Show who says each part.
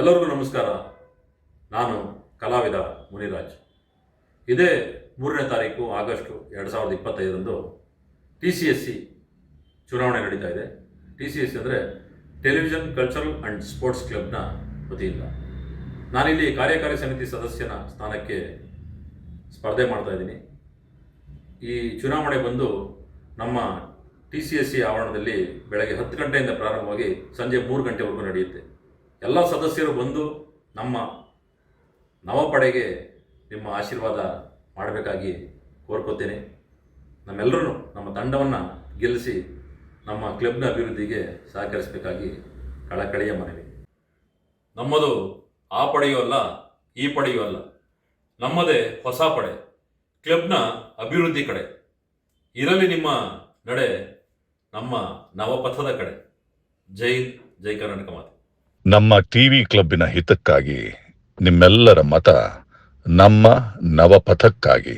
Speaker 1: ಎಲ್ಲರಿಗೂ ನಮಸ್ಕಾರ. ನಾನು ಕಲಾವಿದ ಮುನಿರಾಜ್. ಇದೇ 3ನೇ ತಾರೀಕು ಆಗಸ್ಟು 2025ರಂದು TCSC ಚುನಾವಣೆ ನಡೀತಾ ಇದೆ. TCSC ಅಂದರೆ ಟೆಲಿವಿಷನ್ ಕಲ್ಚರಲ್ ಆ್ಯಂಡ್ ಸ್ಪೋರ್ಟ್ಸ್ ಕ್ಲಬ್ನ ವತಿಯಿಂದ ನಾನಿಲ್ಲಿ ಕಾರ್ಯಕಾರಿ ಸಮಿತಿ ಸದಸ್ಯನ ಸ್ಥಾನಕ್ಕೆ ಸ್ಪರ್ಧೆ ಮಾಡ್ತಾ ಇದ್ದೀನಿ. ಈ ಚುನಾವಣೆ ಬಂದು ನಮ್ಮ TCSC ಆವರಣದಲ್ಲಿ ಬೆಳಗ್ಗೆ 10 ಗಂಟೆಯಿಂದ ಪ್ರಾರಂಭವಾಗಿ ಸಂಜೆ 3 ಗಂಟೆವರೆಗೂ ನಡೆಯುತ್ತೆ. ಎಲ್ಲ ಸದಸ್ಯರು ಬಂದು ನಮ್ಮ ನವಪಡೆಗೆ ನಿಮ್ಮ ಆಶೀರ್ವಾದ ಮಾಡಬೇಕಾಗಿ ಕೋರ್ಕೋತೇನೆ. ನಮ್ಮೆಲ್ಲರೂ ನಮ್ಮ ತಂಡವನ್ನು ಗೆಲ್ಲಿಸಿ ನಮ್ಮ ಕ್ಲಬ್ನ ಅಭಿವೃದ್ಧಿಗೆ ಸಹಕರಿಸಬೇಕಾಗಿ ಕಳಕಳಿಯ ಮನವಿ. ನಮ್ಮದು ಆ ಪಡೆಯೂ ಅಲ್ಲ, ಈ ಪಡೆಯೂ ಅಲ್ಲ, ನಮ್ಮದೇ ಹೊಸ ಪಡೆ, ಕ್ಲಬ್ನ ಅಭಿವೃದ್ಧಿ ಕಡೆ. ಇರಲಿ ನಿಮ್ಮ ನಡೆ ನಮ್ಮ ನವಪಥದ ಕಡೆ. ಜೈ ಜೈ ಕರ್ನಾಟಕ ಮಾತೆ.
Speaker 2: ನಮ್ಮ ಟಿವಿ ಕ್ಲಬ್ಬಿನ ಹಿತಕ್ಕಾಗಿ ನಿಮ್ಮೆಲ್ಲರ ಮತ ನಮ್ಮ ನವಪಥಕ್ಕಾಗಿ.